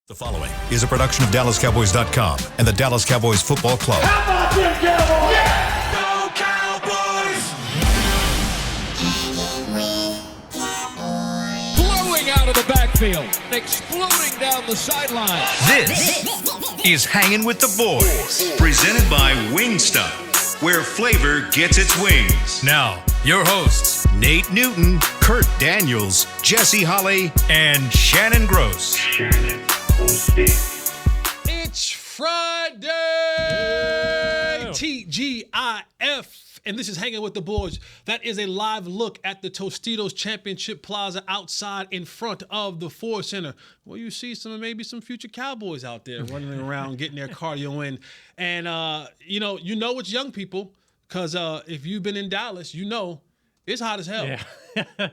The following is a production of DallasCowboys.com and the Dallas Cowboys Football Club. How about them Cowboys? Yeah! Go Cowboys! Blowing out of the backfield, exploding down the sideline. This is Hangin' with the Boys, presented by Wingstop, where flavor gets its wings. Now, your hosts, Nate Newton, Kurt Daniels, Jesse Holley, and Shannon Gross. It's Friday, TGIF, and this is Hanging with the Boys. That is a live look at the Tostitos Championship Plaza outside in front of the Ford Center, where you see maybe some future Cowboys out there running around, getting their cardio in. And, you know it's young people, because if you've been in Dallas, you know it's hot as hell. Yeah.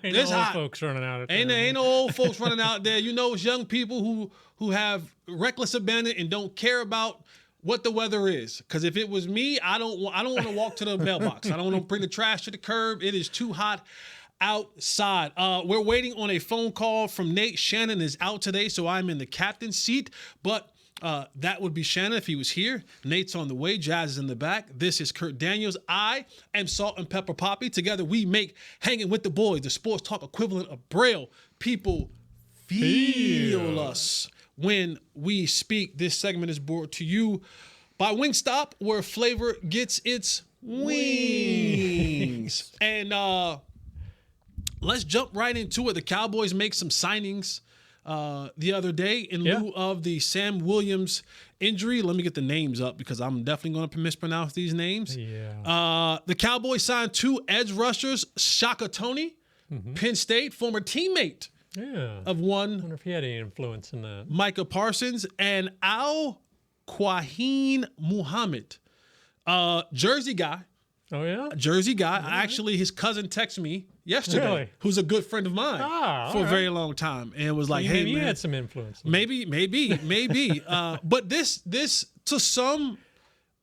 It's old hot. Folks running out. Ain't no old folks running out there. You know it's young people who have reckless abandon and don't care about what the weather is. Because if it was me, I don't want to walk to the mailbox. I don't want to bring the trash to the curb. It is too hot outside. We're waiting on a phone call from Nate. Shannon is out today, so I'm in the captain's seat. But that would be Shannon if he was here. Nate's on the way. Jazz is in the back. This is Kurt Daniels. I am Salt and Pepper Poppy. Together we make Hanging with the Boys, the sports talk equivalent of Braille. People feel us when we speak. This segment is brought to you by Wingstop, where flavor gets its wings. And let's jump right into it. The Cowboys make some signings the other day in lieu of the Sam Williams injury. Let me get the names up because I'm definitely going to mispronounce these names. Yeah. The Cowboys signed two edge rushers, Shaka Toney, Penn State, former teammate of one. I wonder if he had any influence in that. Micah Parsons, and Al-Quaheen Muhammad, Jersey guy. Oh, yeah? Jersey guy. Actually, his cousin texted me yesterday, who's a good friend of mine for a very long time, and was like, so "Hey, maybe man, you had some influence. maybe." But this to some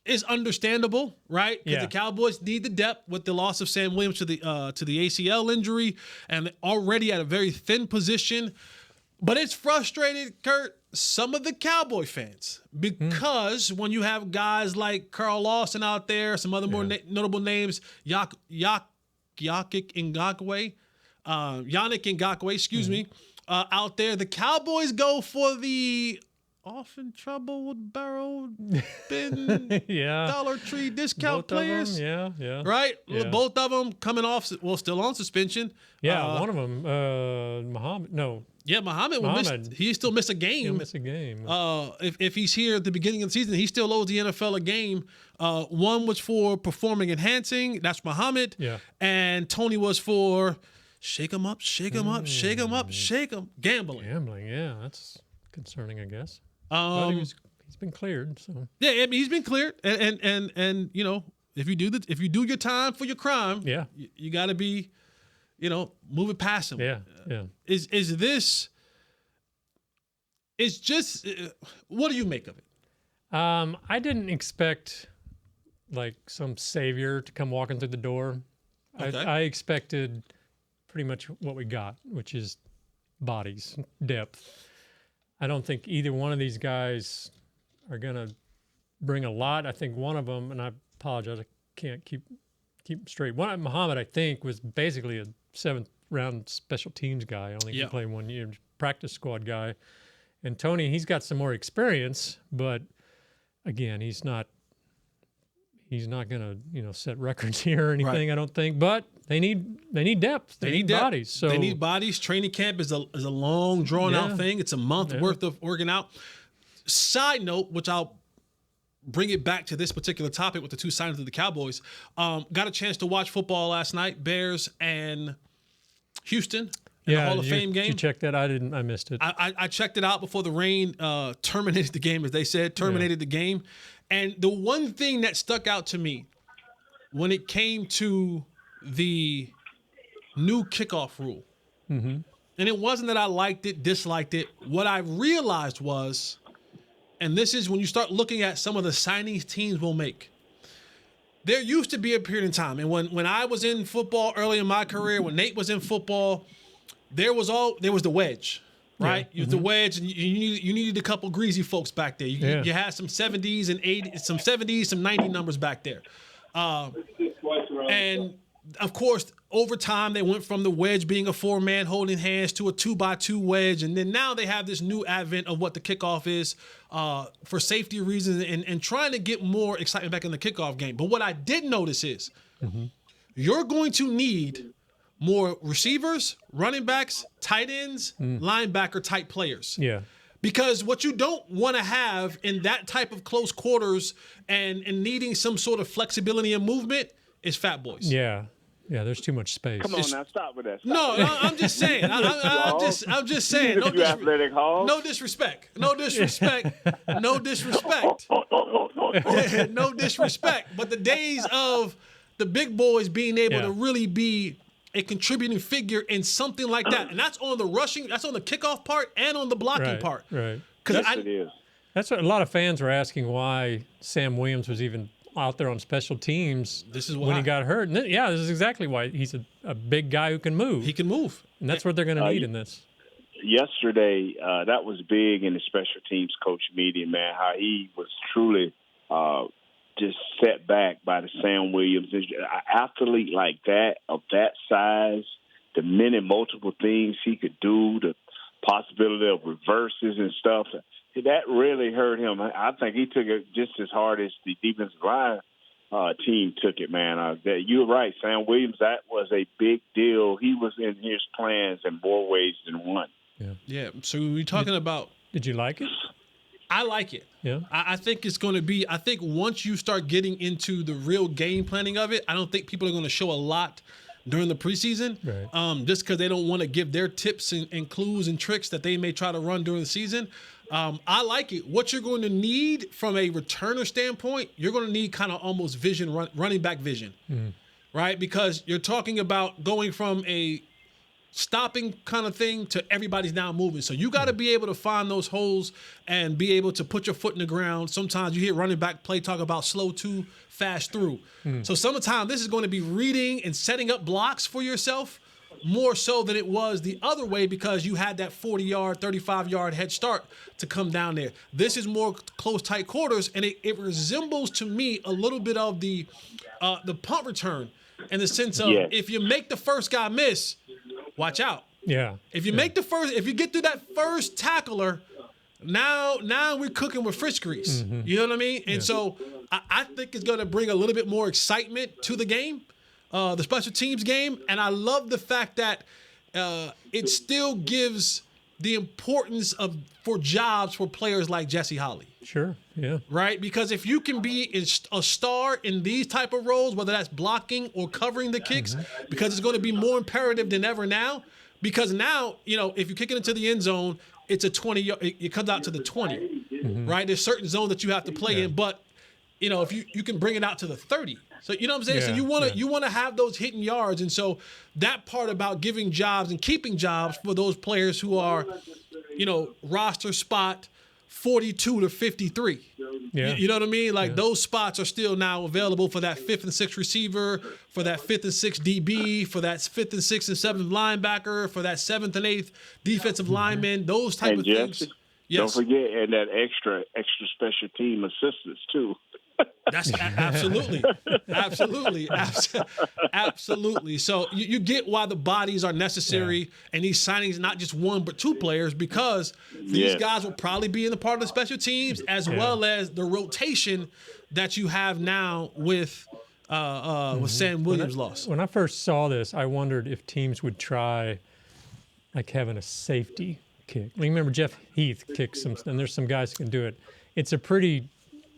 is understandable, right? Because the Cowboys need the depth with the loss of Sam Williams to the ACL injury, and already at a very thin position. But it's frustrated, Kurt, some of the Cowboy fans, because when you have guys like Carl Lawson out there, some other more notable names, Yannick Ngakoue, excuse me, out there, the Cowboys go for the often troubled barrel bin Dollar Tree discount Both players. of them, yeah. Right? Yeah. Both of them coming off, still on suspension. Yeah, one of them, Muhammad. No. Yeah, Muhammad. He still missed a game. He'll miss a game. If he's here at the beginning of the season, he still owes the NFL a game. One was for performing enhancing. That's Muhammad. Yeah. And Tony was for shake him up, shake him up, shake him up, shake him. Gambling. Yeah. That's concerning, I guess. But he's been cleared, so. Yeah, I mean, he's been cleared. And you know, if you do your time for your crime, you got to be, move it past him. Yeah. Is this? It's just. What do you make of it? I didn't expect like some savior to come walking through the door. Okay. I expected pretty much what we got, which is bodies, depth. I don't think either one of these guys are gonna bring a lot. I think one of them, and I apologize, I can't keep straight. Muhammad, I think, was basically a 7th round special teams guy. Only can play 1 year, practice squad guy. And Tony, he's got some more experience, but again, he's not gonna set records here or anything. Right. I don't think. But they need depth. They need bodies. So they need bodies. Training camp is a long drawn out thing. It's a month worth of working out. Side note, which I'll bring it back to this particular topic with the two signings of the Cowboys. Got a chance to watch football last night. Bears and Houston. In the Hall of Fame game. Did you check that? I didn't. I missed it. I checked it out before the rain terminated the game, as they said, the game. And the one thing that stuck out to me when it came to the new kickoff rule, and it wasn't that I liked it, disliked it. What I realized was, and this is when you start looking at some of the signings teams will make. There used to be a period in time, and when I was in football early in my career, when Nate was in football, there was the wedge. right? You the wedge, and you needed a couple greasy folks back there. You had some 70s and 80s, some 70s, some 90 numbers back there. And of course, over time, they went from the wedge being a 4-man holding hands to a 2x2 wedge. And then now they have this new advent of what the kickoff is for safety reasons and trying to get more excitement back in the kickoff game. But what I did notice is you're going to need more receivers, running backs, tight ends, linebacker type players. Yeah. Because what you don't want to have in that type of close quarters and needing some sort of flexibility and movement is fat boys. Yeah. Yeah, there's too much space. Come on now, stop with that. No, I'm just saying. I'm just saying. No, athletic hog. no disrespect. No disrespect. No disrespect. No disrespect. But the days of the big boys being able to really be a contributing figure in something like that, and that's on the rushing, that's on the kickoff part and on the blocking part. Right. Because Yes, it is. That's what a lot of fans were asking why Sam Williams was even out there on special teams. This is when why he got hurt. And this is exactly why. He's a big guy who can move. he can move. And that's what they're going to need in this. Yesterday, that was big in the special teams coach meeting, man, how he was truly just set back by the Sam Williams. An athlete like that, of that size, the many multiple things he could do, the possibility of reverses and stuff, that really hurt him. I think he took it just as hard as the defensive line team took it, man. You're right, Sam Williams, that was a big deal. He was in his plans in more ways than one. Yeah. So we're talking about. Did you like it? I like it. Yeah. I think it's going to be. I think once you start getting into the real game planning of it, I don't think people are going to show a lot during the preseason. Right. Just because they don't want to give their tips and clues and tricks that they may try to run during the season. I like it. What you're going to need from a returner standpoint, you're going to need kind of almost running back vision, right? Because you're talking about going from a stopping kind of thing to everybody's now moving. So you got to be able to find those holes and be able to put your foot in the ground. Sometimes you hear running back play talk about slow to, fast through. So sometimes this is going to be reading and setting up blocks for yourself more so than it was the other way because you had that 40-yard, 35-yard head start to come down there. This is more close, tight quarters, and it resembles to me a little bit of the punt return in the sense of if you make the first guy miss, watch out. Yeah. If you make if you get through that first tackler, now we're cooking with fish grease. You know what I mean? And so I think it's going to bring a little bit more excitement to the game. The special teams game, and I love the fact that it still gives the importance for jobs for players like Jesse Holley. Sure, yeah. Right? Because if you can be a star in these type of roles, whether that's blocking or covering the kicks, because it's going to be more imperative than ever now. Because now, if you kick it into the end zone, it's a 20. It comes out to the 20, right? There's certain zones that you have to play in, but if you can bring it out to the 30. So you know what I'm saying? Yeah, so you want to have those hitting yards. And so that part about giving jobs and keeping jobs for those players who are, roster spot 42 to 53. Yeah. You know what I mean? Like those spots are still now available for that 5th and 6th receiver, for that 5th and 6th DB, for that 5th and 6th and 7th linebacker, for that 7th and 8th defensive lineman, those type of things. Don't forget, and that extra special team assistants too. That's absolutely. So you get why the bodies are necessary and these signings, not just one, but two players, because these guys will probably be in the part of the special teams as well as the rotation that you have now with Sam Williams loss. When I first saw this, I wondered if teams would try like having a safety kick. Remember Jeff Heath kicks some, and there's some guys who can do it. It's a pretty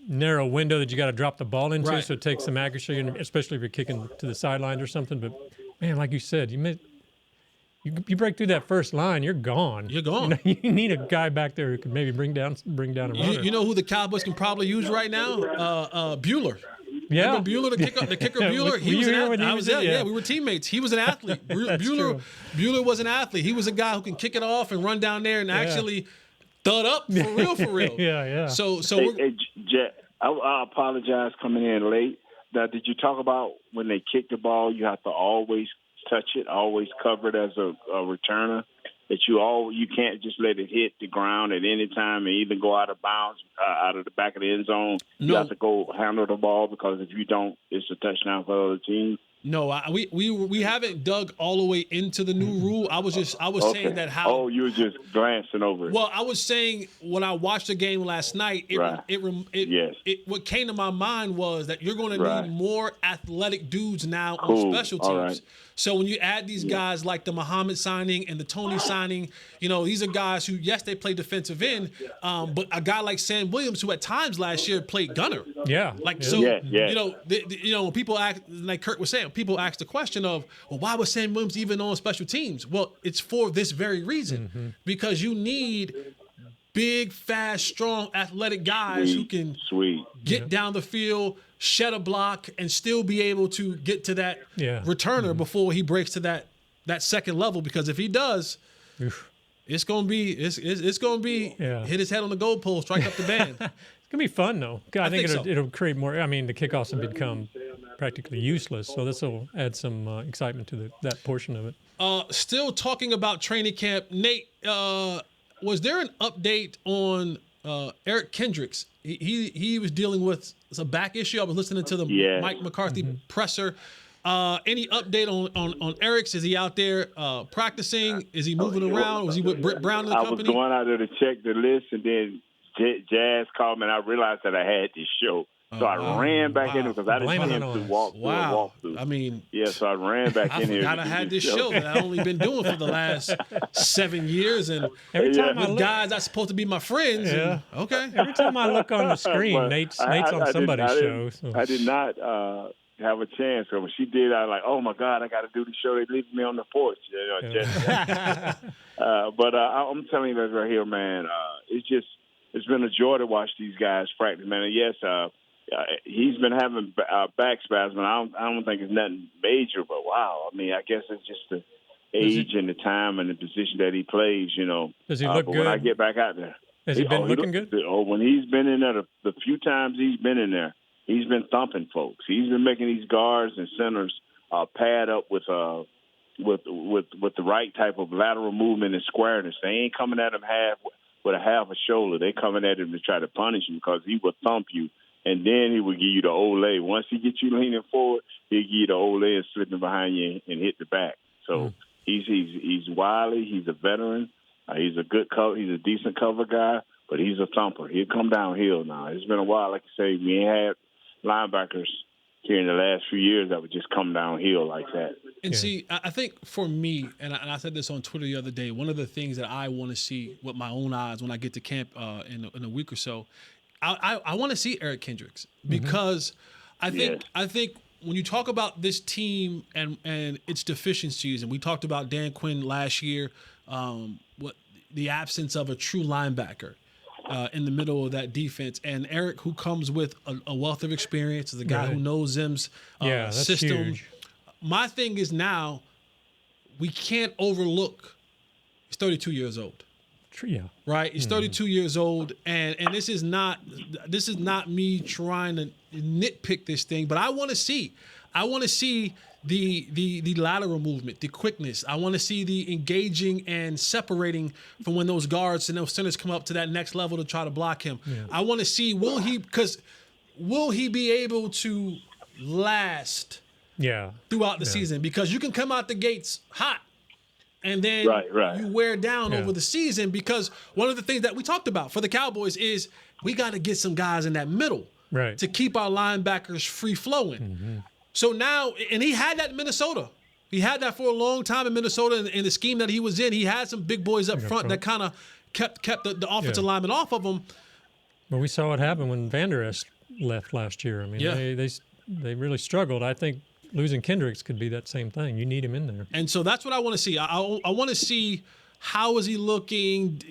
narrow window that you got to drop the ball into, so it takes some accuracy, especially if you're kicking to the sideline or something. But man, like you said, you break through that first line, you're gone. You're gone. You need a guy back there who can maybe bring down a runner. You know who the Cowboys can probably use right now? Bueller. Yeah, remember Bueller, the kicker Bueller. He was an athlete. I was there. Yeah, we were teammates. He was an athlete. Bueller was an athlete. He was a guy who can kick it off and run down there and actually thud up for real. Yeah. So Jet, I apologize coming in late. Now, did you talk about when they kick the ball, you have to always touch it, always cover it as a returner? that you can't just let it hit the ground at any time and even go out of bounds out of the back of the end zone. No. You have to go handle the ball, because if you don't, it's a touchdown for the other team. No, we haven't dug all the way into the new rule. I was saying that how. Oh, you were just glancing over it. Well, I was saying when I watched the game last night, what came to my mind was that you're going to need more athletic dudes now on special teams. All right. So when you add these guys like the Muhammad signing and the Tony signing, these are guys who, yes, they play defensive end, but a guy like Sam Williams, who at times last year played gunner. Yeah. When people ask, like Kurt was saying, people ask the question of, well, why was Sam Williams even on special teams? Well, it's for this very reason, because you need big, fast, strong, athletic guys who can get down the field, shed a block, and still be able to get to that returner before he breaks to that second level. Because if he does, it's gonna be hit his head on the goalpost, strike up the band. It's gonna be fun though. I think so. It'll create more. I mean, the kickoffs have become practically useless, so this will add some excitement to that portion of it. Still talking about training camp, Nate. Was there an update on Eric Kendricks? He was dealing with a back issue. I was listening to the Mike McCarthy presser. Any update on Eric's? Is he out there practicing? Is he moving around? Was he with Britt Brown in the company? I was going out there to check the list, and then Jazz called me, and I realized that I had this show. So I ran back in because I didn't see him to walk through. I mean, so I ran back in here. I had this show that I've only been doing for the last 7 years, and every time with guys that's supposed to be my friends. Yeah. Okay. Every time I look on the screen, Nate's on somebody's show. So. I did not have a chance. So when she did, I was like, oh my God, I got to do the show. They leave me on the porch. But I'm telling you this right here, man. It's been a joy to watch these guys practice, man. And yes, he's been having back spasms. I don't think it's nothing major, but wow. I mean, I guess it's just the age and the time and the position that he plays, Does he look but good? When I get back out there. Has he been looking good? When he's been in there, the few times he's been in there, he's been thumping folks. He's been making these guards and centers pad up with the right type of lateral movement and squareness. They ain't coming at him with a half a shoulder. They coming at him to try to punish him, because he will thump you. And then he will give you the ole. Once he gets you leaning forward, he'll give you the ole and slipping behind you and hit the back. So he's wily. He's a veteran. He's a good cover. He's a decent cover guy, but he's a thumper. He'll come downhill now. It's been a while. Like you say, we ain't had linebackers here in the last few years that would just come downhill like that. And see, I think for me, and I said this on Twitter the other day, one of the things that I want to see with my own eyes when I get to camp in a week or so, I want to see Eric Kendricks, because I think when you talk about this team and its deficiencies, and we talked about Dan Quinn last year, the absence of a true linebacker in the middle of that defense, and Eric, who comes with a wealth of experience, is a guy who knows Zim's system. Huge. My thing is now, we can't overlook he's 32 years old. Yeah. Right? He's 32 years old, and this is not me trying to nitpick this thing, but I want to see the lateral movement, the quickness. I want to see the engaging and separating from when those guards and those centers come up to that next level to try to block him. Yeah. I want to see will he be able to last throughout the season, because you can come out the gates hot and then you wear down over the season, because one of the things that we talked about for the Cowboys is we got to get some guys in that middle to keep our linebackers free flowing. Mm-hmm. So now, and he had that in Minnesota. He had that for a long time in Minnesota, in the scheme that he was in. He had some big boys up front that kind of kept the offensive lineman off of him. Well, we saw what happened when Van Der Esch left last year. I mean, they really struggled. I think losing Kendricks could be that same thing. You need him in there. And so that's what I want to see. I want to see, how is he looking,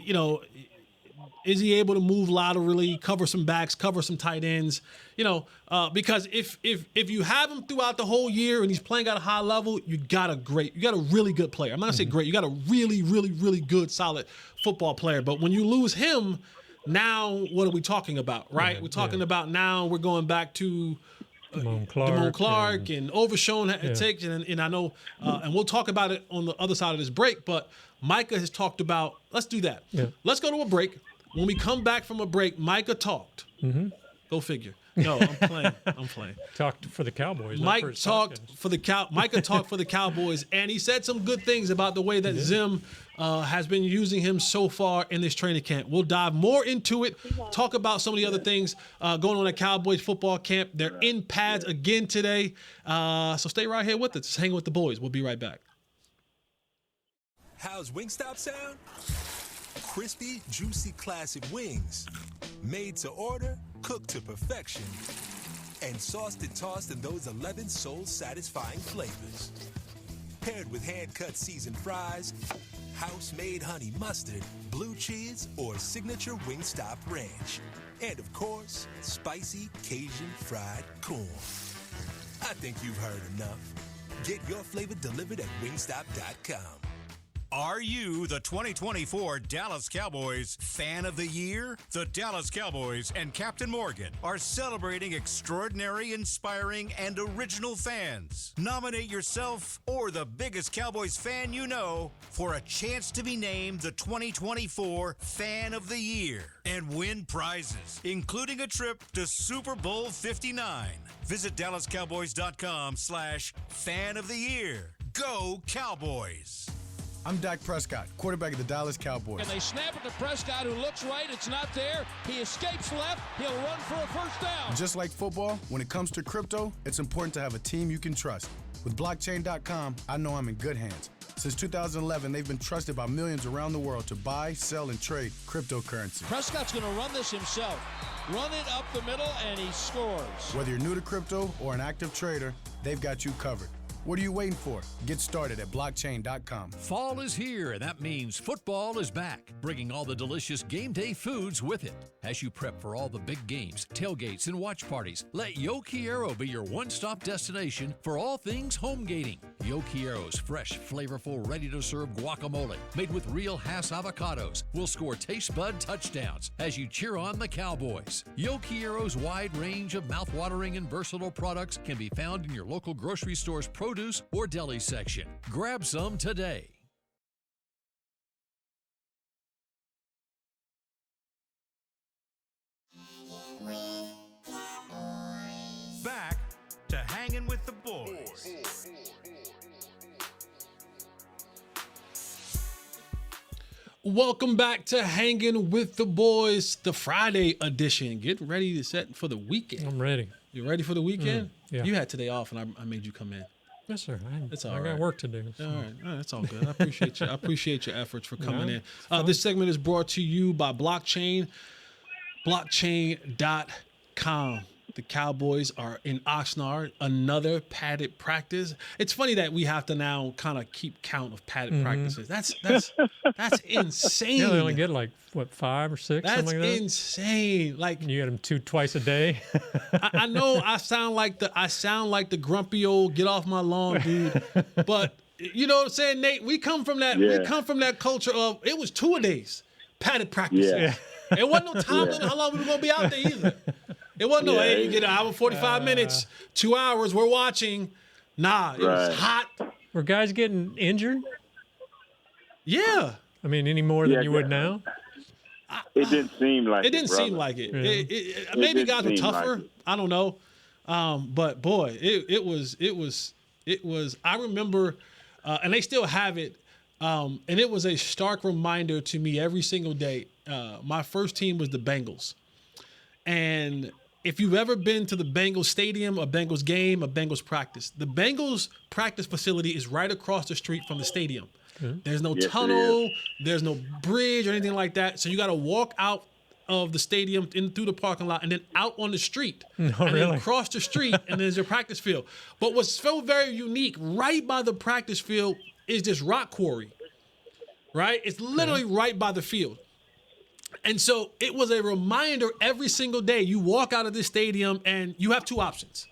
is he able to move laterally, cover some backs, cover some tight ends, because if you have him throughout the whole year and he's playing at a high level, you got a really good player. I'm not going to say great. You got a really, really, really good, solid football player. But when you lose him, now what are we talking about, right? We're talking about now we're going back to Damone Clark and Overshown takes, and I know, and we'll talk about it on the other side of this break, but Micah has talked about. Let's do that. Yeah. Let's go to a break. When we come back from a break, Micah talked. Mm-hmm. Go figure. No, I'm playing. I'm playing. Talked for the Cowboys. Micah talked for the Cowboys, and he said some good things about the way that Zim has been using him so far in this training camp. We'll dive more into it, talk about some of the other things going on at Cowboys football camp. They're in pads again today, so stay right here with us. Just hang with the boys. We'll be right back. How's Wingstop sound? Crispy, juicy, classic wings. Made to order, cooked to perfection. And sauced and tossed in those 11 soul-satisfying flavors. Paired with hand-cut seasoned fries, house-made honey mustard, blue cheese, or signature Wingstop ranch. And, of course, spicy Cajun fried corn. I think you've heard enough. Get your flavor delivered at wingstop.com. Are you the 2024 Dallas Cowboys Fan of the Year? The Dallas Cowboys and Captain Morgan are celebrating extraordinary, inspiring, and original fans. Nominate yourself or the biggest Cowboys fan you know for a chance to be named the 2024 Fan of the Year and win prizes, including a trip to Super Bowl 59. Visit DallasCowboys.com/Fan of the Year. Go Cowboys! I'm Dak Prescott, quarterback of the Dallas Cowboys. And they snap it to Prescott, who looks right. It's not there. He escapes left. He'll run for a first down. Just like football, when it comes to crypto, it's important to have a team you can trust. With blockchain.com, I know I'm in good hands. Since 2011, they've been trusted by millions around the world to buy, sell, and trade cryptocurrency. Prescott's going to run this himself. Run it up the middle, and he scores. Whether you're new to crypto or an active trader, they've got you covered. What are you waiting for? Get started at blockchain.com. Fall is here, and that means football is back, bringing all the delicious game day foods with it. As you prep for all the big games, tailgates, and watch parties, let Yo Quiero be your one-stop destination for all things home gating. Yo Quiero's fresh, flavorful, ready-to-serve guacamole, made with real Hass avocados, will score taste bud touchdowns as you cheer on the Cowboys. Yo Quiero's wide range of mouth-watering and versatile products can be found in your local grocery store's produce or deli section. Grab some today. Back to Hangin' with the Boys. Welcome back to Hanging with the Boys, the Friday edition. Get ready to set for the weekend. I'm ready. You ready for the weekend? Yeah. You had today off, and I made you come in. Yes, sir. It's all I right. got work to do. So. All right, that's all good. I appreciate you. I appreciate your efforts for coming Yeah, in. This segment is brought to you by Blockchain, blockchain.com. The Cowboys are in Oxnard, another padded practice. It's funny that we have to now kind of keep count of padded practices. That's insane. Yeah, they only get like what, 5 or 6, That's something like that. insane. Like You get them twice a day. I know I sound like the grumpy old get off my lawn dude, but you know what I'm saying, Nate? We come from that. Yeah. We come from that culture of it was 2-a-days padded practice. Yeah. It wasn't no time limit how long we were gonna be out there either. It wasn't no, hey, you get an hour 45 minutes, 2 hours. We're watching. Nah, it was hot. Were guys getting injured? Yeah. I mean, any more than Yeah, you would now? It didn't seem like It didn't brother. seem like it. Yeah. Maybe didn't guys were seem like tougher. it. I don't know. But boy, it was. I remember, and they still have it. And it was a stark reminder to me every single day. My first team was the Bengals, and if you've ever been to the Bengals stadium, a Bengals game, a Bengals practice, the Bengals practice facility is right across the street from the stadium. There's no Yes, it tunnel, there's no bridge or anything like that. So you got to walk out of the stadium in through the parking lot and then out on the street. And then really? across the street and there's your practice field. But what's so very unique, right by the practice field is this rock quarry. Right? It's literally right by the field. And so it was a reminder every single day. You walk out of this stadium and you have two options.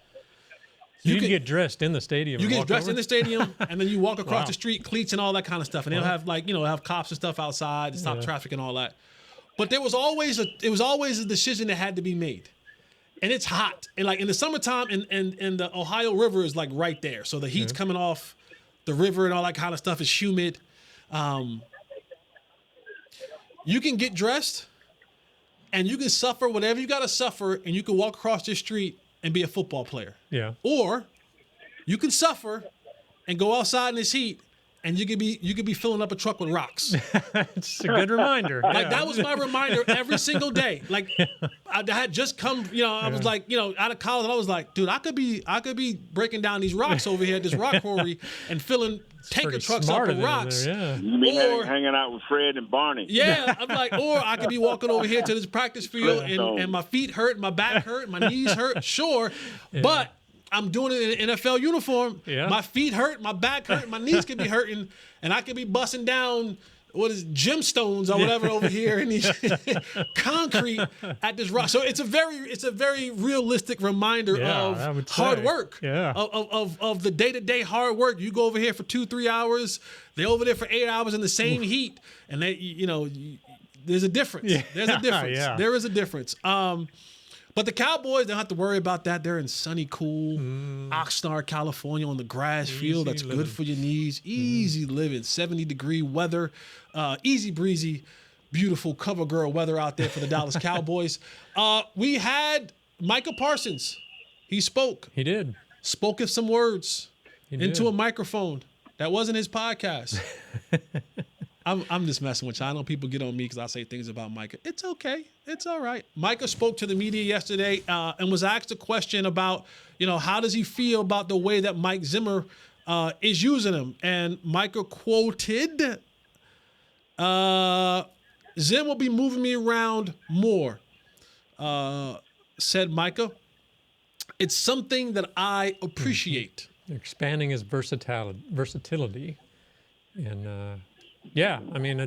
You can get dressed in the stadium. You and get walk dressed over? in the stadium and then you walk across Wow. the street, cleats and all that kind of stuff. And they'll have have cops and stuff outside to stop traffic and all that. But there was always a decision that had to be made. And it's hot. And like in the summertime and the Ohio River is like right there. So the heat's coming off the river and all that kind of stuff is humid. you can get dressed and you can suffer whatever you got to suffer, and you can walk across the street and be a football player. Yeah. Or you can suffer and go outside in this heat, and you could be filling up a truck with rocks. It's a good reminder. Like, that was my reminder every single day. Like, I had just come, I was like, out of college, and I was like, dude, I could be breaking down these rocks over here at this rock quarry and filling tanker trucks up with rocks. There, yeah. You mean hanging out with Fred and Barney? Yeah, I'm like, or I could be walking over here to this practice field and my feet hurt, my back hurt, my knees hurt. Sure, but I'm doing it in an NFL uniform. Yeah. My feet hurt, my back hurt, my knees could be hurting, and I could be busting down gemstones or whatever over here in these concrete at this rock. So it's a very realistic reminder of hard work. Yeah. Of the day-to-day hard work. You go over here for 2-3 hours, they're over there for 8 hours in the same heat, and there's a difference. Yeah. There's a difference. Yeah. There is a difference. But the Cowboys don't have to worry about that. They're in sunny, cool Oxnard, California on the grass field. That's good for your knees. Easy living, 70-degree weather, easy breezy, beautiful cover girl weather out there for the Dallas Cowboys. We had Micah Parsons. He spoke. He did. Spoke some words into a microphone. That wasn't his podcast. I'm just messing with you. I know people get on me because I say things about Micah. It's okay. It's all right. Micah spoke to the media yesterday and was asked a question about, how does he feel about the way that Mike Zimmer is using him? And Micah quoted, Zim will be moving me around more, said Micah. It's something that I appreciate. Expanding his versatility. And, yeah, I mean,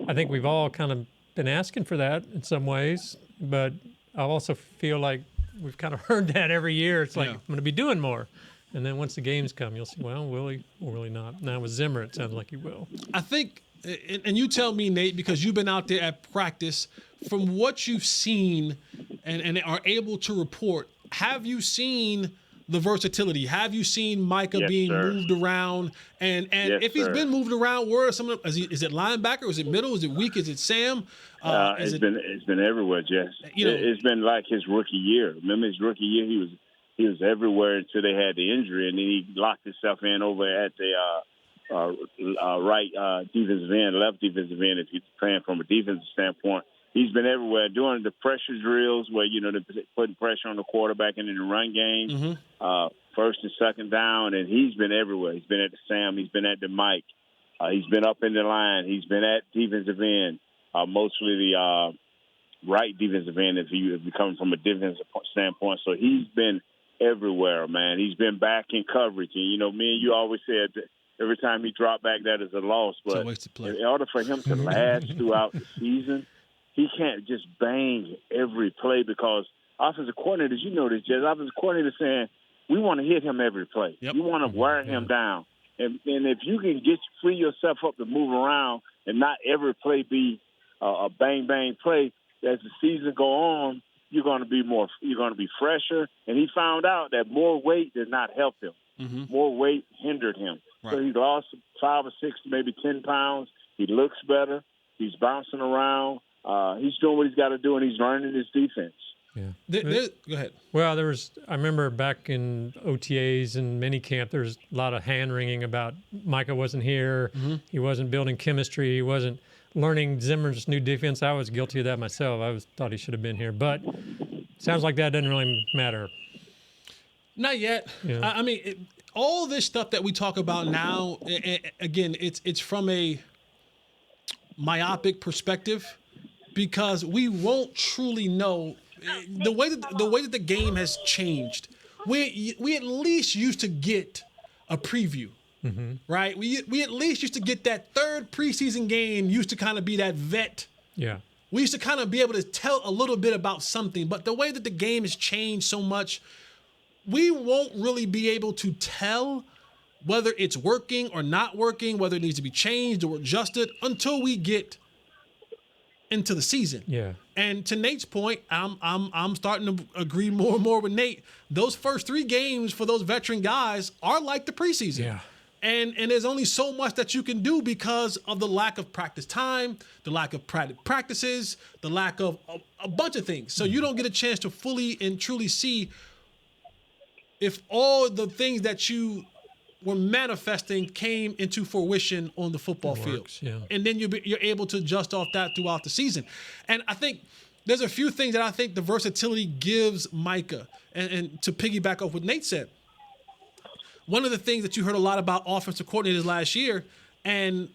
I think we've all kind of been asking for that in some ways, but I also feel like we've kind of heard that every year. It's like, I'm going to be doing more. And then once the games come, you'll see, well, will he or will he not? Now with Zimmer, it sounds like he will. I think, and you tell me, Nate, because you've been out there at practice, from what you've seen and are able to report, have you seen the versatility? Have you seen Micah being moved around? And if he's been moved around, where are some of them? Is it linebacker? Is it middle? Is it weak? Is it Sam? It's been everywhere, Jess. It's been like his rookie year. Remember his rookie year? He was everywhere until they had the injury, and then he locked himself in over at the right defensive end, left defensive end. If he's playing from a defensive standpoint, he's been everywhere doing the pressure drills where, they're putting pressure on the quarterback and in the run game, first and second down, and he's been everywhere. He's been at the Sam. He's been at the Mike. He's been up in the line. He's been at defensive end, mostly the right defensive end if you're coming from a defensive standpoint. So he's been everywhere, man. He's been back in coverage. And, me and you always said that every time he dropped back, that is a loss. But in order for him to last throughout the season, he can't just bang every play because offensive coordinators, offensive coordinators saying, we want to hit him every play. Yep. You want to wear him down. And if you can free yourself up to move around and not every play be a bang play, as the season go on, you're going to be fresher. And he found out that more weight did not help him. Mm-hmm. More weight hindered him. Right. So he lost 5 or 6, maybe 10 pounds. He looks better. He's bouncing around. He's doing what he's got to do, and he's learning his defense. Yeah. Go ahead. Well, I remember back in OTAs and minicamp, there's a lot of hand-wringing about Micah wasn't here. Mm-hmm. He wasn't building chemistry. He wasn't learning Zimmer's new defense. I was guilty of that myself. I thought he should have been here. But sounds like that doesn't really matter. Not yet. Yeah. I mean, all this stuff that we talk about now, again, it's from a myopic perspective because we won't truly know the way that the game has changed. We at least used to get a preview. Mm-hmm. Right? We at least used to get that third preseason game used to kind of be that vet. Yeah. We used to kind of be able to tell a little bit about something, but the way that the game has changed so much, we won't really be able to tell whether it's working or not working, whether it needs to be changed or adjusted until we get into the season. Yeah. And to Nate's point, I'm starting to agree more and more with Nate. Those first 3 games for those veteran guys are like the preseason. Yeah. And there's only so much that you can do because of the lack of practice time, the lack of practices, the lack of a bunch of things. So you don't get a chance to fully and truly see if all the things that you were manifesting came into fruition on the football field. Yeah. And then you're able to adjust off that throughout the season. And I think there's a few things that I think the versatility gives Micah. And to piggyback off what Nate said, one of the things that you heard a lot about offensive coordinators last year, and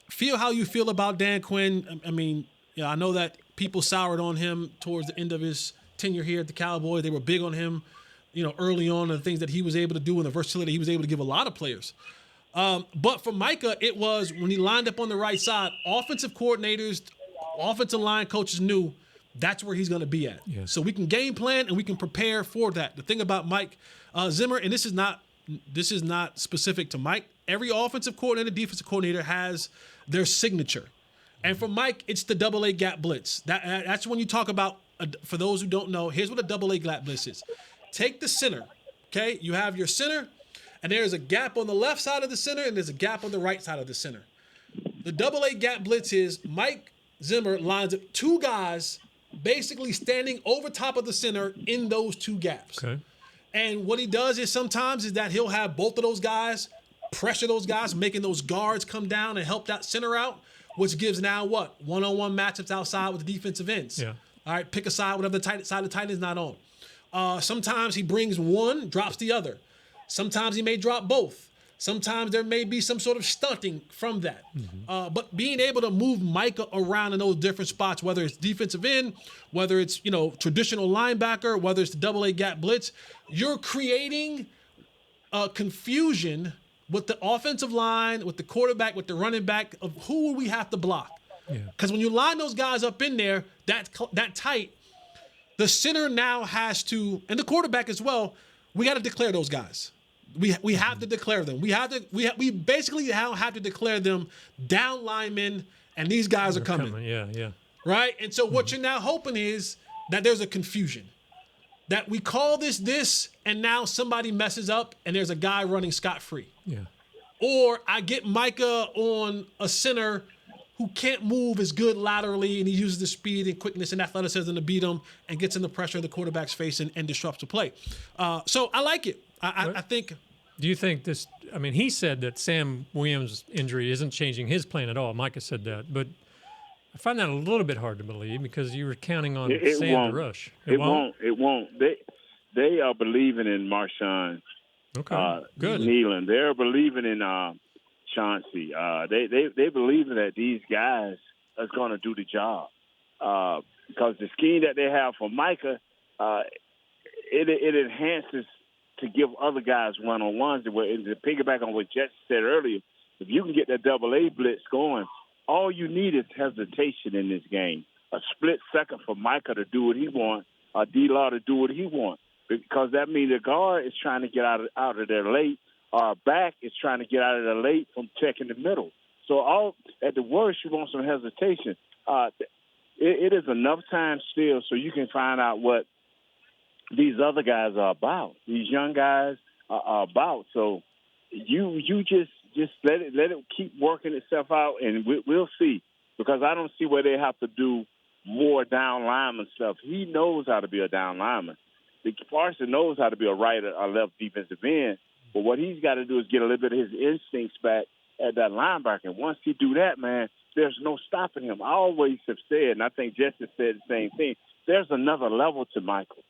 feel how you feel about Dan Quinn. I mean, I know that people soured on him towards the end of his tenure here at the Cowboys. They were big on him, early on, and the things that he was able to do and the versatility he was able to give a lot of players. But for Micah, it was when he lined up on the right side, offensive coordinators, offensive line coaches knew that's where he's going to be at. Yeah. So we can game plan and we can prepare for that. The thing about Mike Zimmer, and this is not specific to Mike. Every offensive coordinator, defensive coordinator has their signature. And for Mike, it's the double A gap blitz. That's when you talk about, for those who don't know, here's what a double A gap blitz is. Take the center, okay? You have your center, and there's a gap on the left side of the center, and there's a gap on the right side of the center. The double A gap blitz is Mike Zimmer lines up two guys basically standing over top of the center in those two gaps. Okay. And what he does is sometimes is that he'll have both of those guys pressure those guys, making those guards come down and help that center out, which gives now what? One-on-one matchups outside with the defensive ends. Yeah. All right, pick a side, whatever the side the tight end is not on. Sometimes he brings one, drops the other. Sometimes he may drop both. Sometimes there may be some sort of stunting from that. Mm-hmm. But being able to move Micah around in those different spots, whether it's defensive end, whether it's, traditional linebacker, whether it's the double A gap blitz, you're creating confusion with the offensive line, with the quarterback, with the running back of who will we have to block. Because when you line those guys up in there, that tight, the center now has to, and the quarterback as well, we got to declare those guys. We have to declare them. We basically now have to declare them down linemen, and these guys are coming. Yeah. Right? And so what you're now hoping is that there's a confusion. That we call this, and now somebody messes up, and there's a guy running scot-free. Yeah. Or I get Micah on a center who can't move as good laterally, and he uses the speed and quickness and athleticism to beat him and gets in the pressure of the quarterback's face and disrupts the play. So I like it. I think. Do you think this? I mean, he said that Sam Williams' injury isn't changing his plan at all. Micah said that, but I find that a little bit hard to believe because you were counting on Sam to rush. It won't. They are believing in Marshawn. Okay. Good. Nealon. They're believing in Chauncey. They believe that these guys are going to do the job because the scheme that they have for Micah, it enhances to give other guys one-on-ones. To piggyback on what Jesse said earlier, if you can get that double-A blitz going, all you need is hesitation in this game. A split second for Micah to do what he wants, or D-Law to do what he wants, because that means the guard is trying to get out of there late, or a back is trying to get out of there late from checking the middle. So at the worst, you want some hesitation. It is enough time still so you can find out what these other guys are about. These young guys are about. So you just let it keep working itself out, and we'll see. Because I don't see where they have to do more down lineman stuff. He knows how to be a down lineman. Parsons knows how to be a right or left defensive end. But what he's got to do is get a little bit of his instincts back at that linebacker. And once he do that, man, there's no stopping him. I always have said, and I think Jesse said the same thing, there's another level to Michael.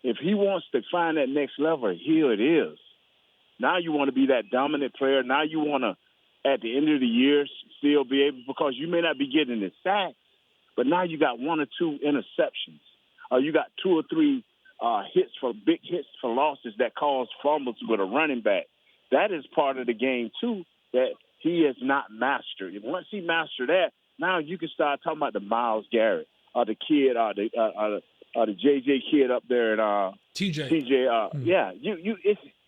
If he wants to find that next level, here it is. Now you want to be that dominant player. Now you want to, at the end of the year, still be able, because you may not be getting the sacks, but now you got one or two interceptions. Or you got two or three big hits for losses that cause fumbles with a running back. That is part of the game, too, that he has not mastered. And once he mastered that, now you can start talking about the Myles Garrett or the kid or the JJ kid up there at TJ. Yeah,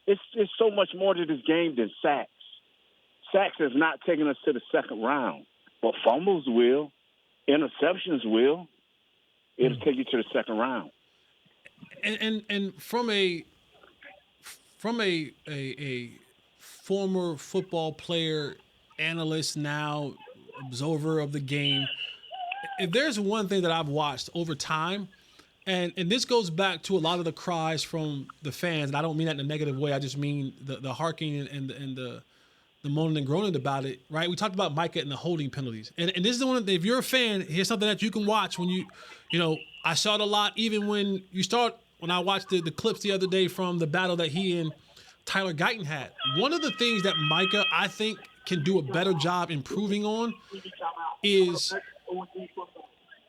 it's so much more to this game than sacks. Sacks has not taken us to the second round, but fumbles will, interceptions will. It'll take you to the second round. And from a former football player, analyst now, observer of the game, if there's one thing that I've watched over time, and this goes back to a lot of the cries from the fans, and I don't mean that in a negative way. I just mean the harking and the moaning and groaning about it, right? We talked about Micah and the holding penalties. And this is the one that if you're a fan, here's something that you can watch when you know, I saw it a lot even when I watched the clips the other day from the battle that he and Tyler Guyton had. One of the things that Micah, I think, can do a better job improving on is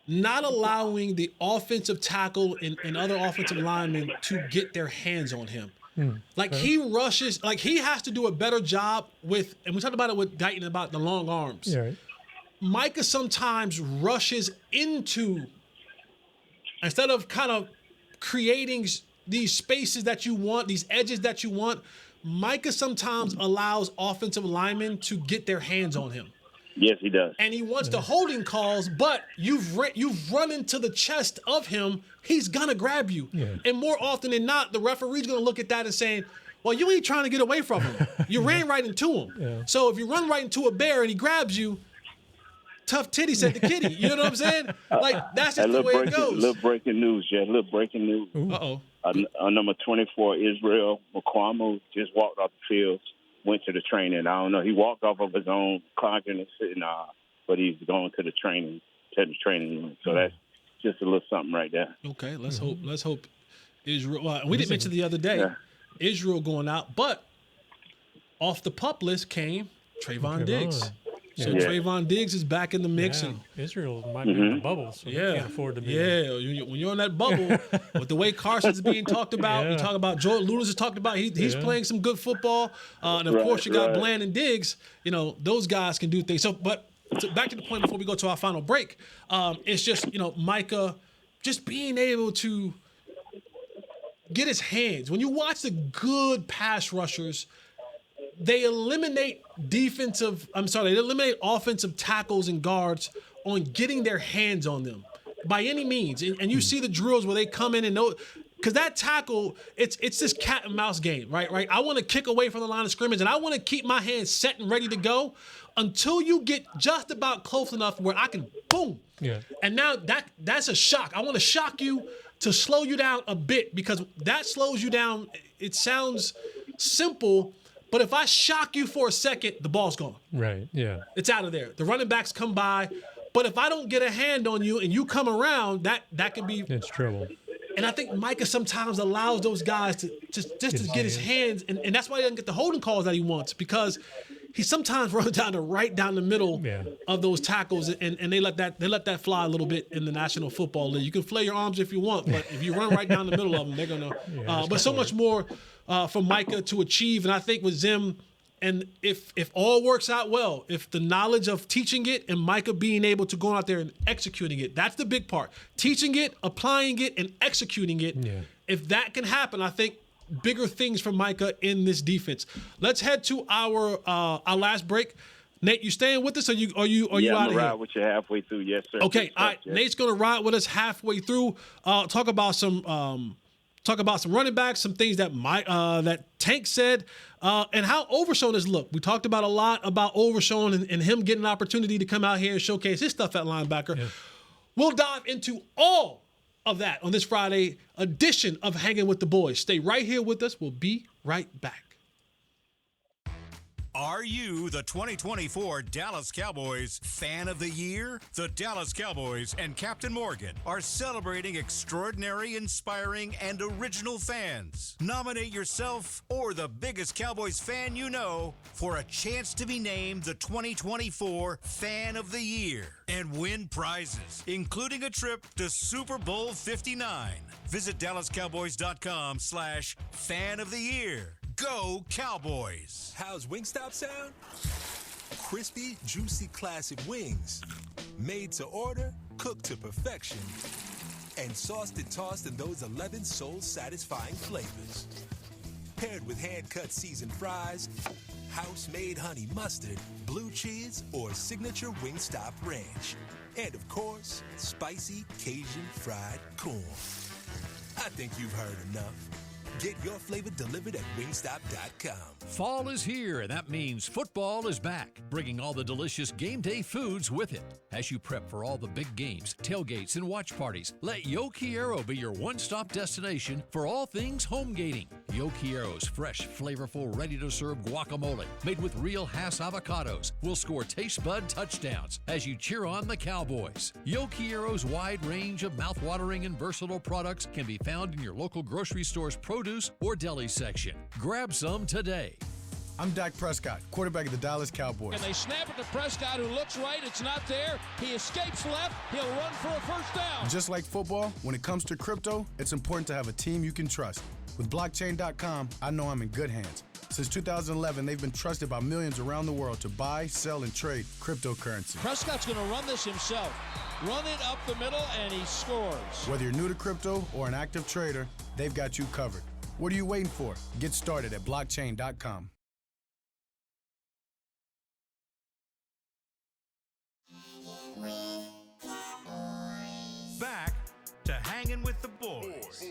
not allowing the offensive tackle and other offensive linemen to get their hands on him. He rushes, he has to do a better job with, and we talked about it with Guyton about the long arms. Yeah, right. Micah sometimes rushes into, instead of kind of creating these spaces that you want, these edges that you want, Micah sometimes allows offensive linemen to get their hands on him. Yes, he does. And he wants the holding calls, but you've run into the chest of him, he's going to grab you. Yeah. And more often than not, the referee's going to look at that and saying, well, you ain't trying to get away from him. You ran right into him. Yeah. So if you run right into a bear and he grabs you, tough titty said the kitty. You know what I'm saying? That's just the way it goes. Little breaking news, Jeff. Little breaking news. Uh-oh. Number 24, Israel Mukuamu, just walked off the field. Went to the training. I don't know. He walked off of his own clogging and sitting, but he's going to the training room. So that's just a little something right there. Okay, let's hope Israel. Well, we didn't mention the other day, Israel going out, but off the PUP list came Trayvon Diggs. So Trayvon Diggs is back in the mix. Yeah. Israel might be in the bubble, so they can't afford to be. Yeah, when you're on that bubble, with the way Carson's being talked about, we talk about Joe Lunas is talked about. He's playing some good football, and of course you got Bland and Diggs. You know, those guys can do things. So, but back to the point before we go to our final break, it's just Micah just being able to get his hands. When you watch the good pass rushers, they eliminate offensive tackles and guards on getting their hands on them by any means. And you see the drills where they come in and know, because that tackle, it's this cat and mouse game, right? I want to kick away from the line of scrimmage, and I want to keep my hands set and ready to go until you get just about close enough where I can boom. Yeah. And now that's a shock. I want to shock you to slow you down a bit, because that slows you down. It sounds simple, but if I shock you for a second, the ball's gone. Right, yeah. It's out of there. The running backs come by. But if I don't get a hand on you and you come around, that can be... It's trouble. And I think Micah sometimes allows those guys to just get his hands. And that's why he doesn't get the holding calls that he wants, because he sometimes runs down the middle of those tackles, and they let that fly a little bit in the National Football League. You can flare your arms if you want, but if you run right down the middle of them, they're going to... but so much more... for Micah to achieve. And I think with Zim, and if all works out well, if the knowledge of teaching it and Micah being able to go out there and executing it, that's the big part. Teaching it, applying it, and executing it. Yeah. If that can happen, I think bigger things for Micah in this defense. Let's head to our last break. Nate, you staying with us? Or you out of here? Yeah, I'm gonna ride with you halfway through. Yes, sir. Okay, all right. Yes. Nate's gonna ride with us halfway through. Talk about some running backs, some things that that Tank said, and how Overshown has looked. We talked about a lot about Overshown and him getting an opportunity to come out here and showcase his stuff at linebacker. Yeah. We'll dive into all of that on this Friday edition of Hanging with the Boys. Stay right here with us. We'll be right back. Are you the 2024 Dallas Cowboys Fan of the Year? The Dallas Cowboys and Captain Morgan are celebrating extraordinary, inspiring, and original fans. Nominate yourself or the biggest Cowboys fan you know for a chance to be named the 2024 Fan of the Year and win prizes, including a trip to Super Bowl 59. Visit DallasCowboys.com/Fan of the Year. Go Cowboys! How's Wingstop sound? Crispy, juicy, classic wings. Made to order, cooked to perfection. And sauced and tossed in those 11 soul-satisfying flavors. Paired with hand-cut seasoned fries, house-made honey mustard, blue cheese, or signature Wingstop ranch. And, of course, spicy Cajun fried corn. I think you've heard enough. Get your flavor delivered at wingstop.com. Fall is here, and that means football is back, bringing all the delicious game day foods with it. As you prep for all the big games, tailgates, and watch parties, let Yo Quiero be your one-stop destination for all things home gating. Yo Quiero's fresh, flavorful, ready-to-serve guacamole, made with real Hass avocados, will score taste bud touchdowns as you cheer on the Cowboys. Yo Quiero's wide range of mouth-watering and versatile products can be found in your local grocery store's produce or deli section. Grab some today. I'm Dak Prescott, quarterback of the Dallas Cowboys. And they snap it to Prescott, who looks right. It's not there. He escapes left. He'll run for a first down. Just like football, when it comes to crypto, it's important to have a team you can trust. With blockchain.com, I know I'm in good hands. Since 2011, they've been trusted by millions around the world to buy, sell, and trade cryptocurrency. Prescott's going to run this himself. Run it up the middle, and he scores. Whether you're new to crypto or an active trader, they've got you covered. What are you waiting for? Get started at blockchain.com. Back to Hangin' with the Boys.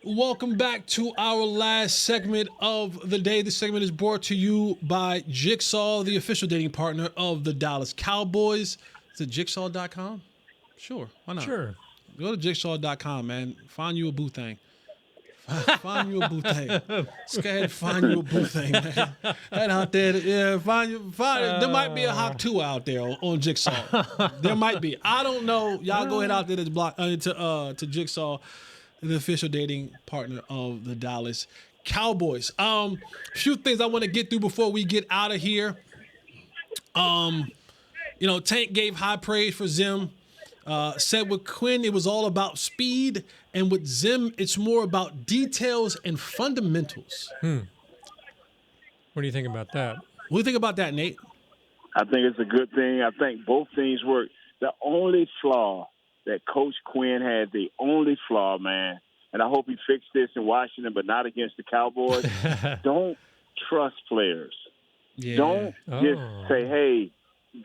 Welcome back to our last segment of the day. This segment is brought to you by Jigsaw, the official dating partner of the Dallas Cowboys. Is it jigsaw.com? Sure, why not? Sure. Go to jigsaw.com, man. Find you a boo thing. Find you a boo thing. Let's go ahead and find you a boo thing, man. Head out there. Yeah, find there might be a Hawk 2 out there on Jigsaw. There might be. I don't know. Y'all go ahead out there to Jigsaw, the official dating partner of the Dallas Cowboys. Few things I want to get through before we get out of here. Tank gave high praise for Zim. Said with Quinn, it was all about speed, and with Zim, it's more about details and fundamentals. What do you think about that? What do you think about that, Nate? I think it's a good thing. I think both things work. The only flaw that Coach Quinn had, the only flaw, man, and I hope he fixed this in Washington, but not against the Cowboys, don't trust players. Yeah. Don't just say, hey,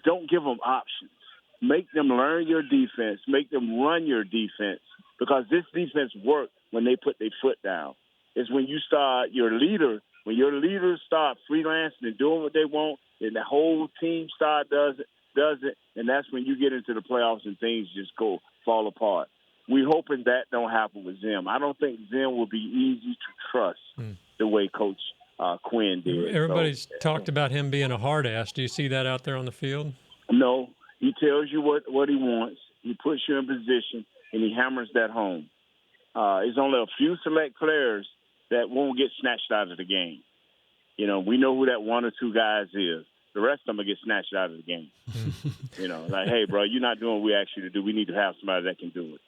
don't give them options. Make them learn your defense. Make them run your defense, because this defense works when they put their foot down. It's when you start when your leaders start freelancing and doing what they want, and the whole team does it, and that's when you get into the playoffs and things just fall apart. We're hoping that don't happen with Zim. I don't think Zim will be easy to trust the way Coach Quinn did. Everybody's talked about him being a hard ass. Do you see that out there on the field? No. He tells you what he wants. He puts you in position, and he hammers that home. There's only a few select players that won't get snatched out of the game. We know who that one or two guys is. The rest of them will get snatched out of the game. Like, hey, bro, you're not doing what we asked you to do. We need to have somebody that can do it.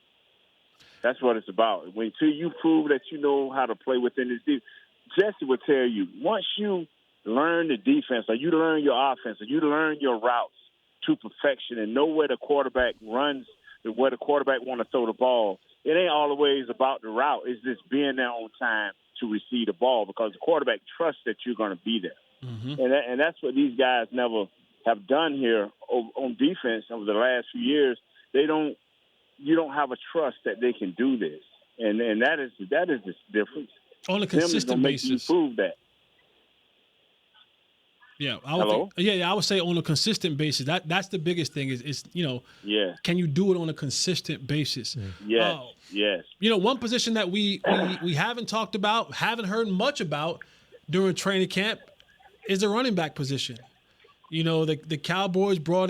That's what it's about. Until you prove that you know how to play within this defense, Jesse will tell you, once you learn the defense, or you learn your offense, or you learn your routes to perfection and know where the quarterback runs, where the quarterback want to throw the ball, it ain't always about the route. It's just being there on time to receive the ball, because the quarterback trusts that you're going to be there. Mm-hmm. And that's what these guys never have done here on defense over the last few years. You don't have a trust that they can do this. And that is the difference. On a consistent basis. You prove that. Yeah, I would say on a consistent basis. That's the biggest thing is can you do it on a consistent basis? Yes, yes. One position that we haven't talked about, haven't heard much about during training camp is the running back position. The Cowboys brought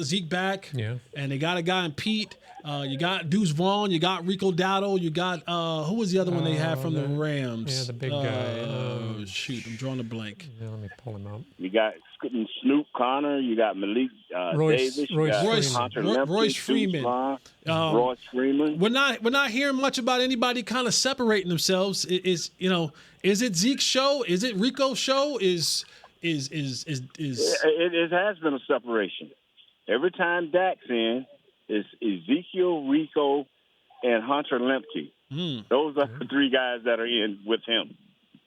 Zeke back, and they got a guy in Pete. You got Deuce Vaughn, you got Rico Dowdle, you got who was the other one they had from the Rams? Yeah, the big guy. Shoot, I'm drawing a blank. Yeah, let me pull him up. You got Snoop Connor, you got Malik Davis, Royce Freeman. Royce Freeman. We're not hearing much about anybody kind of separating themselves. Is it Zeke's show? Is it Rico's show? It has been a separation. Every time Dak's in, it's Ezekiel, Rico, and Hunter Lemke. Those are the three guys that are in with him.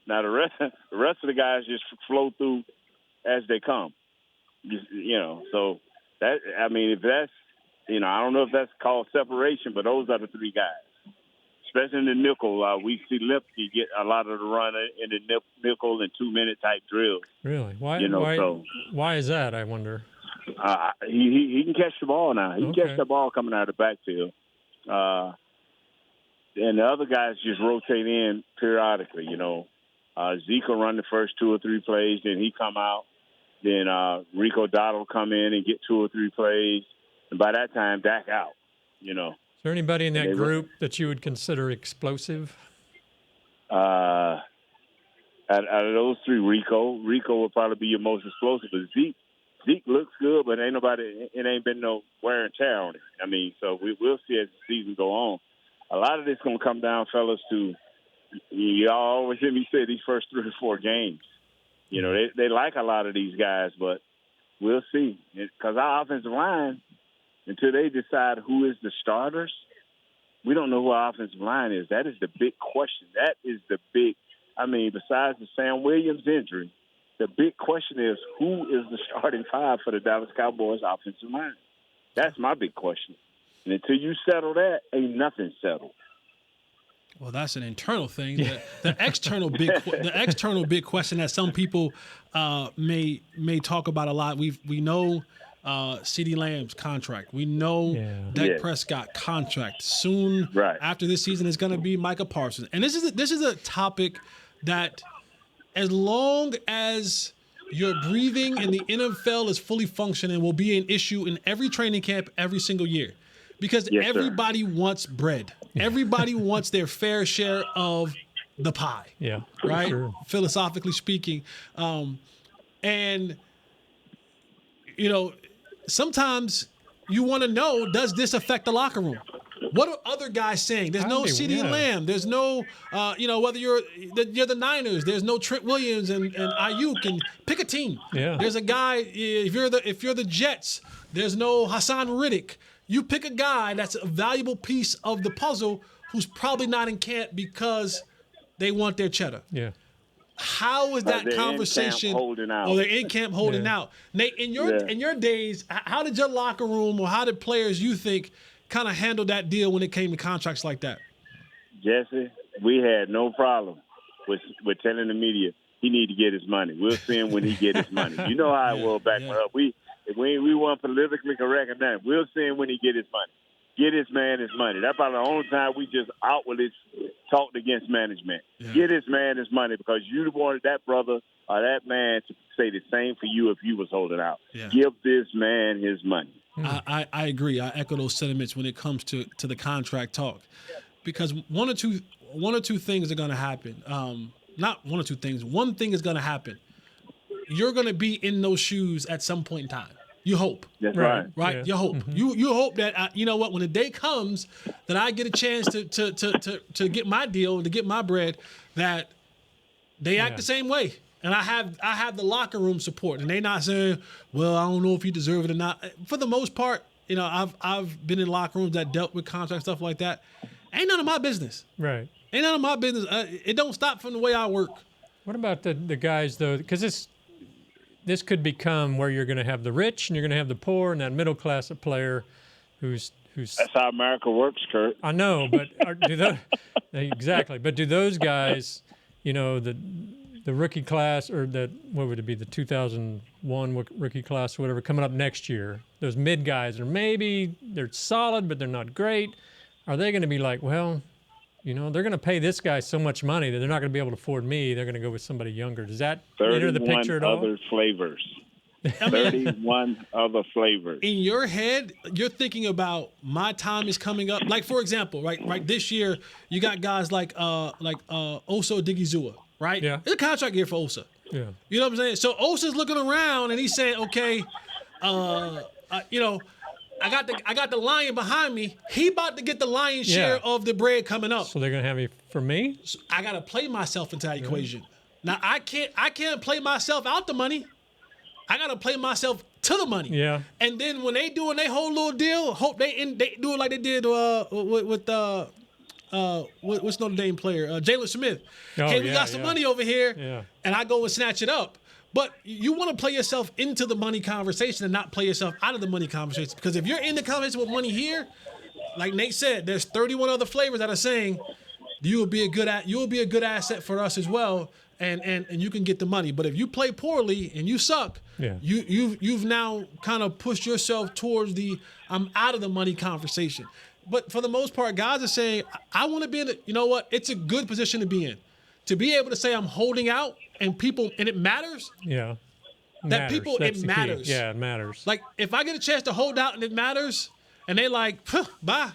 Now the rest of the guys just flow through as they come. So that, I mean, if that's, I don't know if that's called separation, but those are the three guys. Especially in the nickel, we see Lipke get a lot of the run in the nickel and 2-minute type drills. Really? Why? Why is that? I wonder. He can catch the ball now. He can catch the ball coming out of the backfield. And the other guys just rotate in periodically. Zeke will run the first 2 or 3 plays, then he come out. Then Rico Dotto will come in and get 2 or 3 plays. And by that time, Dak out, Is there anybody in that group that you would consider explosive? Out of those 3, Rico would probably be your most explosive. But Zeke looks good, but it ain't been no wear and tear on it. I mean, so we'll see as the season go on. A lot of this going to come down, fellas, to y'all always hear me say these first 3 or 4 games. They like a lot of these guys, but we'll see. Because our offensive line, until they decide who is the starters, we don't know who our offensive line is. That is the big question. That is the big – besides the Sam Williams injury, the big question is who is the starting 5 for the Dallas Cowboys offensive line? That's my big question. And until you settle that, ain't nothing settled. Well, that's an internal thing. The external big question that some people may talk about a lot. We know CeeDee Lamb's contract. We know Dak Prescott contract. Soon after this season is going to be Micah Parsons. And this is a topic that, as long as your breathing and the NFL is fully functioning, will be an issue in every training camp every single year. Because everybody wants bread. Everybody wants their fair share of the pie. Yeah. Right? Sure. Philosophically speaking. Sometimes you want to know, does this affect the locker room? What are other guys saying? There's no CeeDee Lamb. There's no, whether you're the Niners, there's no Trent Williams and Ayuk, and pick a team. Yeah. There's a guy, if you're the Jets, there's no Hassan Riddick. You pick a guy that's a valuable piece of the puzzle who's probably not in camp because they want their cheddar. Yeah. How is that conversation? They're in camp holding out. Nate, in your days, how did your locker room or how did players you think kind of handle that deal when it came to contracts like that? Jesse, we had no problem with telling the media he need to get his money. We'll see him when he get his money. You know how it was back when we weren't politically correct and that. We'll see him when he get his money. Get his man his money. That's probably the only time we just outwardly talked against management. Yeah. Get his man his money because you wanted that brother or that man to say the same for you if you was holding out. Yeah. Give this man his money. I agree. I echo those sentiments when it comes to the contract talk, because one or two things are going to happen. Not one or two things. One thing is going to happen. You're going to be in those shoes at some point in time. You hope. That's right. Right? Yeah. You hope. Mm-hmm. You hope that, when the day comes that I get a chance to get my deal and to get my bread, that they act the same way. And I have the locker room support. And they're not saying, well, I don't know if you deserve it or not. For the most part, I've been in locker rooms that dealt with contract stuff like that. Ain't none of my business. Right. Ain't none of my business. It don't stop from the way I work. What about the guys, though? Because this could become where you're going to have the rich and you're going to have the poor and that middle class of player who's. That's how America works, Kurt. I know, but exactly. But do those guys, the rookie class or what would it be, the 2001 rookie class, or whatever, coming up next year, those mid guys, or maybe they're solid but they're not great. Are they going to be like, well, they're going to pay this guy so much money that they're not going to be able to afford me. They're going to go with somebody younger. Does that enter the picture at all? 31 other flavors. 31 other flavors. In your head, you're thinking about my time is coming up. Like, for example, right this year, you got guys like Osa Odigizua, right? Yeah. It's a contract year for Osa. Yeah. You know what I'm saying? So Osa's looking around and he's saying, okay, I got the lion behind me. He about to get the lion's share of the bread coming up. So they're gonna have me for me? So I gotta play myself into that equation. Now I can't play myself out the money. I gotta play myself to the money. Yeah. And then when they doing their whole little deal, hope they do it like they did with what's Notre Dame player, Jalen Smith. Oh, hey, we got some money over here, and I go and snatch it up. But you want to play yourself into the money conversation and not play yourself out of the money conversation. Because if you're in the conversation with money here, like Nate said, there's 31 other flavors that are saying you will be a good asset for us as well, and you can get the money. But if you play poorly and you suck, you've now kind of pushed yourself towards the I'm out of the money conversation. But for the most part, guys are saying, I want to be in the, you know what? It's a good position to be in. To be able to say I'm holding out and it matters. Yeah. That people, it matters. Yeah, it matters. Like, if I get a chance to hold out and it matters, and they like, bye.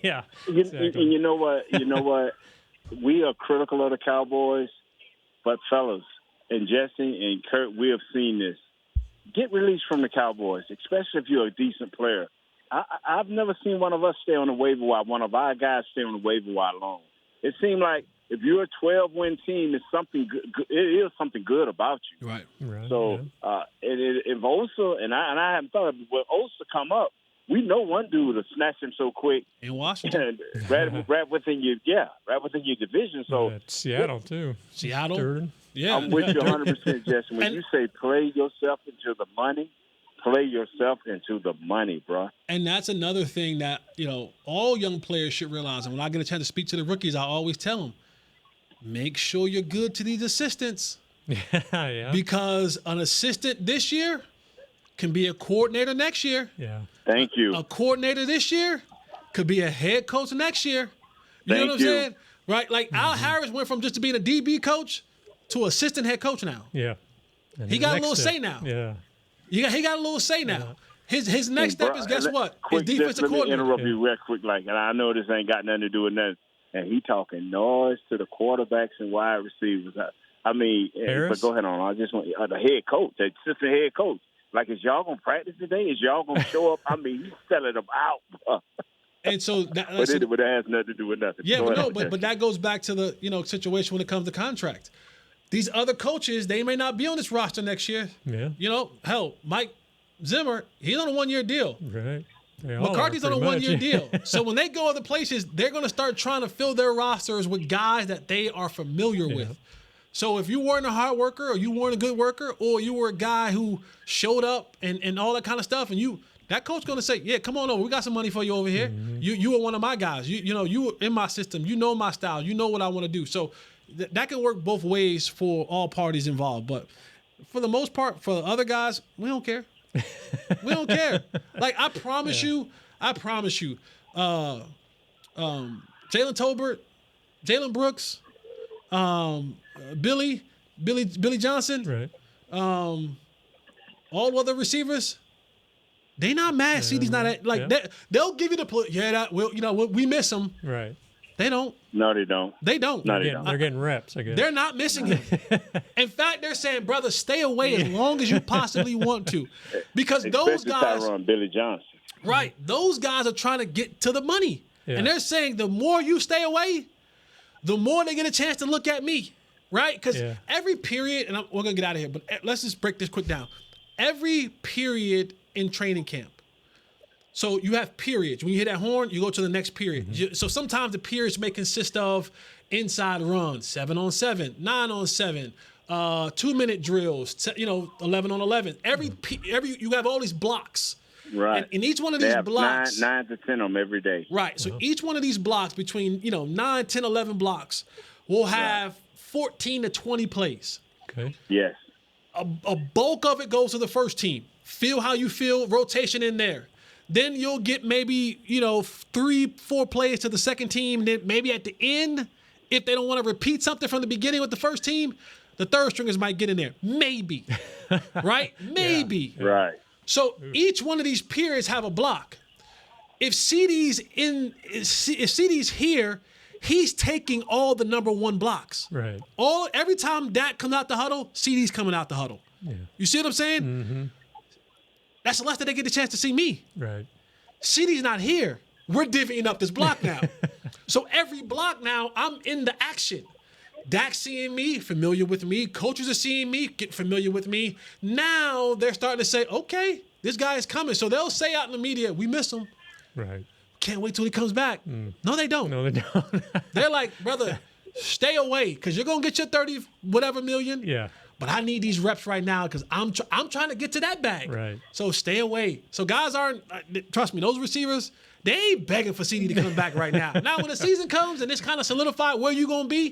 Yeah. Exactly. And you know what? We are critical of the Cowboys, but fellas, and Jesse and Kurt, we have seen this. Get released from the Cowboys, especially if you're a decent player. I've never seen one of us stay on the waiver wire, one of our guys stay on the waiver wire long. It seemed like if you're a 12-win team, it's something good. It is something good about you. Right. So if Osa, and I haven't thought of it, when Osa come up, we know one dude will snatch him so quick in Washington, right within your division. So Seattle too. Seattle. Durden. Yeah, I'm with you 100%, Jesse. When you say play yourself into the money, play yourself into the money, bro. And that's another thing that, all young players should realize. And when I get a chance to speak to the rookies, I always tell them, make sure you're good to these assistants. Yeah. Because an assistant this year can be a coordinator next year. Yeah. Thank you. A coordinator this year could be a head coach next year. You know what I'm you. saying? Right? Like Al Harris went from just being a DB coach to assistant head coach now. Yeah. And he got a little say now. Yeah. He got a little say now. His next step is, guess what? His defensive coordinator. Let me interrupt you real quick, and I know this ain't got nothing to do with nothing. And he talking noise to the quarterbacks and wide receivers. I mean, but go ahead on. I just want the head coach, the assistant head coach. Like, is y'all gonna practice today? Is y'all gonna show up? I mean, he's selling them out. And so, but it has nothing to do with nothing. Yeah, but that goes back to the situation when it comes to contract. These other coaches, they may not be on this roster next year. Yeah. Hell, Mike Zimmer, he's on a 1-year deal. Right. McCarthy's on a 1-year deal. So when they go other places, they're going to start trying to fill their rosters with guys that they are familiar with. So if you weren't a hard worker, or you weren't a good worker, or you were a guy who showed up and all that kind of stuff, and that coach going to say, yeah, come on over. We got some money for you over here. Mm-hmm. You were one of my guys. You were in my system. You know my style. You know what I want to do. So that can work both ways for all parties involved. But for the most part, for the other guys, we don't care. We don't care. Like, I promise you, Jalen Tolbert, Jalen Brooks, Billy Johnson, right. All other receivers, they not mad. CeeDee's not they'll give you the we miss him. Right. They don't. No, they don't. They don't. No, they don't. They're getting reps, I guess. They're not missing him. In fact, they're saying, brother, stay away as long as you possibly want to. Because those guys. Tyron, Billy Johnson. Right. Those guys are trying to get to the money. Yeah. And they're saying the more you stay away, the more they get a chance to look at me. Right? Because every period, and we're going to get out of here, but let's just break this quick down. Every period in training camp. So you have periods. When you hit that horn, you go to the next period. Mm-hmm. So sometimes the periods may consist of inside runs, 7-on-7, 9-on-7, 2-minute drills, 11 on 11. Every you have all these blocks. Right. And each one of these blocks. 9 to 10 of them every day. Right. So each one of these blocks between 9, 10, 11 blocks will have 14 to 20 plays. Okay. Yes. A bulk of it goes to the first team. Feel how you feel, rotation in there. Then you'll get maybe, 3-4 plays to the second team. Then maybe at the end, if they don't want to repeat something from the beginning with the first team, the third stringers might get in there. Maybe. Right? Maybe. Yeah. Right. So each one of these periods have a block. If CeeDee's here, he's taking all the number one blocks. Right. Every time Dak comes out the huddle, CeeDee's coming out the huddle. Yeah. You see what I'm saying? Mm-hmm. That's less that they get the chance to see me. Right. CeeDee's not here. We're divvying up this block now. So every block now, I'm in the action. Dak's seeing me, familiar with me. Coaches are seeing me, get familiar with me. Now they're starting to say, okay, this guy is coming. So they'll say out in the media, we miss him. Right. Can't wait till he comes back. No, they don't. No, they don't. They're like, brother, stay away because you're going to get your 30 whatever million. Yeah. but I need these reps right now because I'm trying to get to that bag. Right. So stay away. So guys aren't, trust me, those receivers, they ain't begging for CeeDee to come back right now. Now when the season comes and it's kind of solidified where you going to be,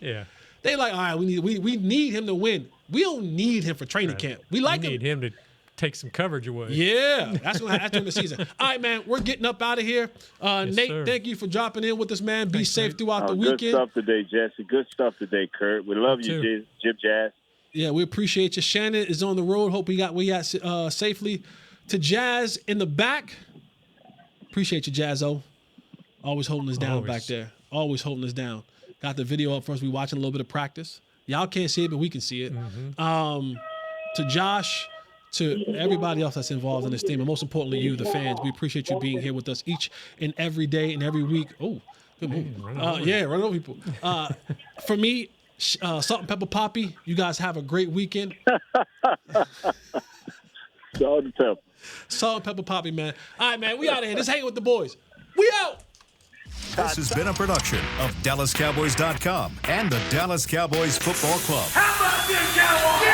they like, all right, we need him to win. We don't need him for training camp. We need him to take some coverage away. Yeah, that's going to happen during the season. All right, man, we're getting up out of here. Nate, sir. Thank you for dropping in with us, man. Be safe throughout the Good weekend. stuff today, Jesse. Good stuff today, Kurt. We love you, Jib Jazz. Yeah, we appreciate you. Shannon is on the road. Hope we got safely to Jazz in the back. Appreciate you, Jazzo. Always holding us down back there. Always holding us down. Got the video up for us. We watching a little bit of practice. Y'all can't see it, but we can see it. To Josh, to everybody else that's involved in this team, and most importantly, you, the fans. We appreciate you being here with us each and every day and every week. Oh, good move. Run over people. For me, Salt and Pepper Poppy, you guys have a great weekend. Salt and Pepper. Salt and Pepper Poppy, man. All right, man, we out of here. Just hanging with the boys. We out. This has been a production of DallasCowboys.com and the Dallas Cowboys Football Club. How about this, Cowboys?